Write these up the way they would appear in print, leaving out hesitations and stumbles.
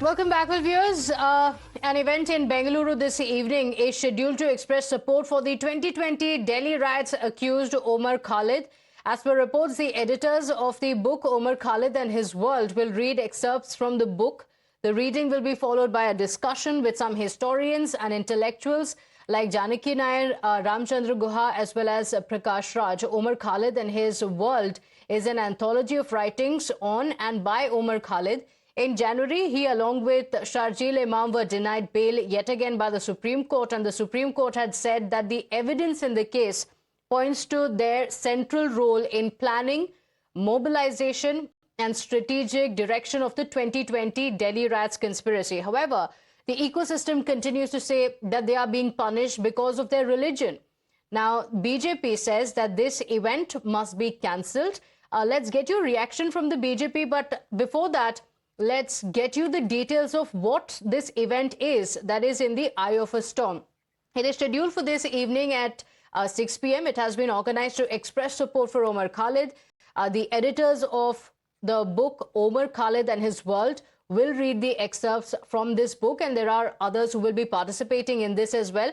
Welcome back, viewers. An event in Bengaluru this evening is scheduled to express support for the 2020 Delhi riots accused Omar Khalid. As per reports, the editors of the book Omar Khalid and His World will read excerpts from the book. The reading will be followed by a discussion with some historians and intellectuals like Janaki Nair, Ramchandra Guha, as well as Prakash Raj. Omar Khalid and His World is an anthology of writings on and by Omar Khalid. In January, he, along with Sharjeel Imam, were denied bail yet again by the Supreme Court, and the Supreme Court had said that the evidence in the case points to their central role in planning, mobilization, and strategic direction of the 2020 Delhi riots conspiracy. However, the ecosystem continues to say that they are being punished because of their religion. Now, BJP says that this event must be cancelled. Let's get your reaction from the BJP, but before that, let's get you the details of what this event is that is in the eye of a storm. It is scheduled for this evening at 6 p.m. It has been organized to express support for Omar Khalid. The editors of the book Omar Khalid and His World will read the excerpts from this book, and there are others who will be participating in this as well.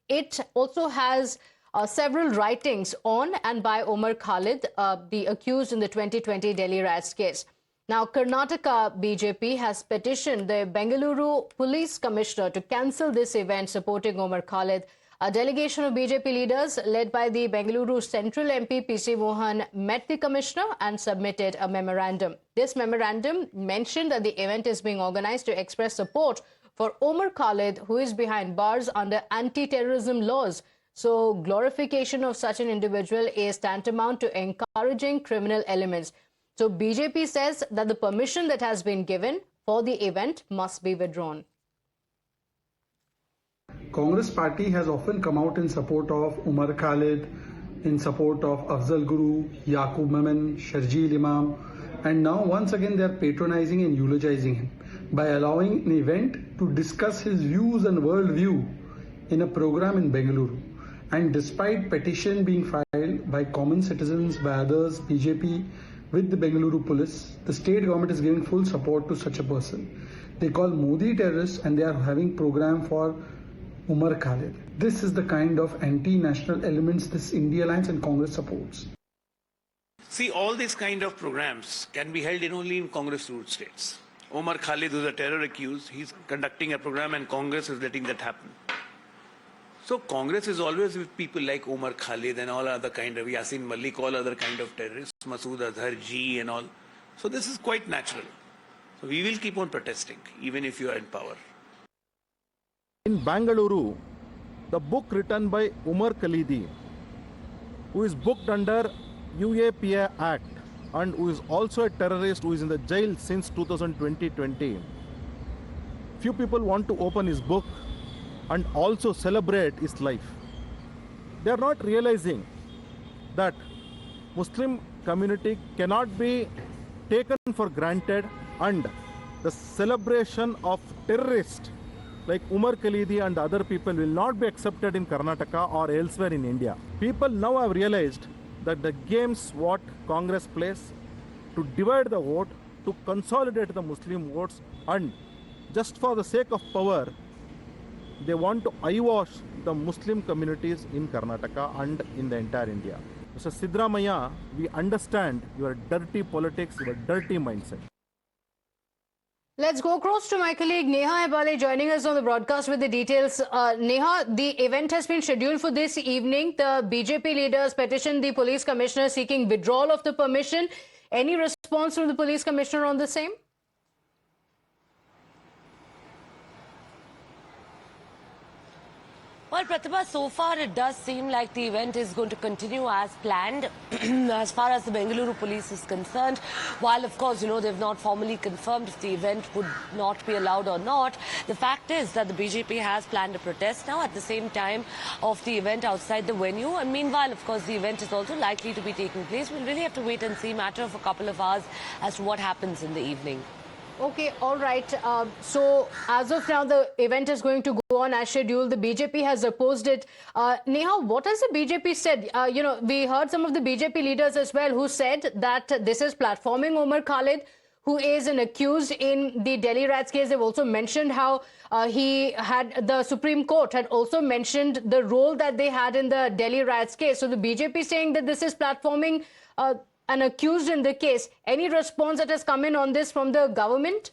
It also has several writings on and by Omar Khalid, the accused in the 2020 Delhi riots case. Now, Karnataka BJP has petitioned the Bengaluru Police Commissioner to cancel this event supporting Omar Khalid. A delegation of BJP leaders led by the Bengaluru Central MP PC Mohan met the Commissioner and submitted a memorandum. This memorandum mentioned that the event is being organized to express support for Omar Khalid, who is behind bars under anti-terrorism laws. So, glorification of such an individual is tantamount to encouraging criminal elements. So BJP says that the permission that has been given for the event must be withdrawn. Congress party has often come out in support of Umar Khalid, in support of Afzal Guru, Yaqub Memon, Sharjeel Imam, and now once again they are patronizing and eulogizing him by allowing an event to discuss his views and worldview in a program in Bengaluru. And despite petition being filed by common citizens, by others, BJP, with the Bengaluru police, the state government is giving full support to such a person. They call Modi terrorists and they are having program for Umar Khalid. This is the kind of anti-national elements this India Alliance and Congress supports. See, all these kind of programs can be held only in Congress-ruled states. Omar Khalid, who is a terror accused, he's conducting a program and Congress is letting that happen. So Congress is always with people like Omar Khalid and all other kind of Yasin Malik, all other kind of terrorists, Masood Azhar G and all. So this is quite natural. So we will keep on protesting, even if you are in power. In Bengaluru, the book written by Umar Khalidi, who is booked under UAPA Act and who is also a terrorist who is in the jail since 2020. Few people want to open his book and also celebrate his life. They are not realizing that Muslim community cannot be taken for granted, and the celebration of terrorists like Umar Khalidi and other people will not be accepted in Karnataka or elsewhere in India. People now have realized that the games what Congress plays to divide the vote, to consolidate the Muslim votes, and just for the sake of power, they want to eyewash the Muslim communities in Karnataka and in the entire India. Mr. Sidramaya, we understand your dirty politics, your dirty mindset. Let's go across to my colleague Neha Hebale joining us on the broadcast with the details. Neha, the event has been scheduled for this evening. The BJP leaders petitioned the police commissioner seeking withdrawal of the permission. Any response from the police commissioner on the same? Well, Pratibha, so far it does seem like the event is going to continue as planned as far as the Bengaluru police is concerned. While, of course, they've not formally confirmed if the event would not be allowed or not, the fact is that the BJP has planned a protest now at the same time of the event outside the venue. And meanwhile, of course, the event is also likely to be taking place. We'll really have to wait and see, matter of a couple of hours, as to what happens in the evening. Okay, all right. So as of now, the event is going to go on as scheduled. The BJP has opposed it. Neha, what has the BJP said? We heard some of the BJP leaders as well who said that this is platforming Omar Khalid, who is an accused in the Delhi riots case. They've also mentioned how the Supreme Court had also mentioned the role that they had in the Delhi riots case. So the BJP saying that this is platforming an accused in the case. Any response that has come in on this from the government?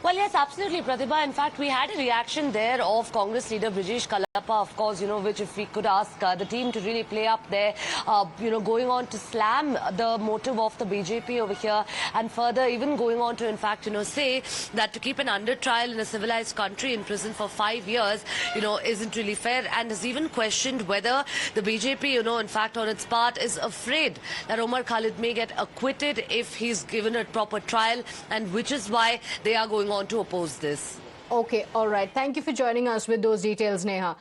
Well, yes, absolutely, Pratibha. In fact, we had a reaction there of Congress leader Brijesh Kalappa, of course, which if we could ask the team to really play up there, going on to slam the motive of the BJP over here, and further even going on to, in fact, say that to keep an under trial in a civilized country in prison for 5 years, isn't really fair, and has even questioned whether the BJP, in fact, on its part, is afraid that Umar Khalid may get acquitted if he's given a proper trial, and which is why they are going on to oppose this. Okay, all right. Thank you for joining us with those details, Neha.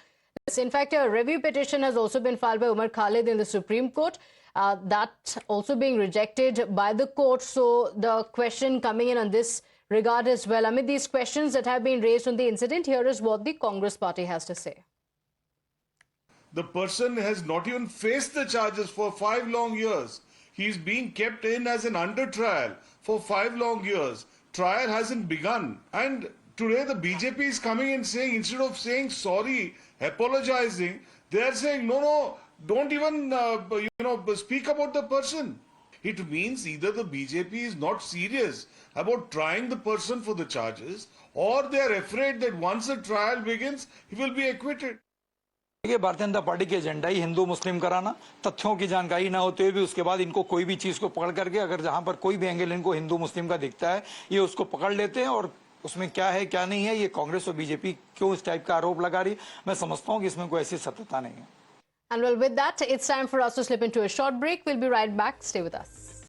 In fact, a review petition has also been filed by Umar Khalid in the Supreme Court. That also being rejected by the court. So the question coming in on this regard as well. Amid these questions that have been raised on the incident, here is what the Congress party has to say. The person has not even faced the charges for 5 long years. He's being kept in as an under trial for 5 long years. Trial hasn't begun, and today the BJP is coming and saying, instead of saying sorry, apologizing, they are saying no, don't even speak about the person. It means either the BJP is not serious about trying the person for the charges, or they are afraid that once a trial begins, he will be acquitted. Bharatiya Janata party के agenda ही हिंदू मुस्लिम कराना, तथ्यों की जानकारी ना होते हुए भी उसके बाद इनको कोई भी चीज को पकड़ करके अगर जहां पर कोई भी एंगल इनको हिंदू मुस्लिम का दिखता है ये उसको पकड़ लेते हैं, और उसमें क्या है क्या नहीं है, ये कांग्रेस और बीजेपी क्यों इस टाइप का आरोप लगा रही है, मैं समझता हूं कि इसमें कोई ऐसी सत्यता नहीं है. And well, with that, it's time for us to slip into a short break. We'll be right back. Stay with us.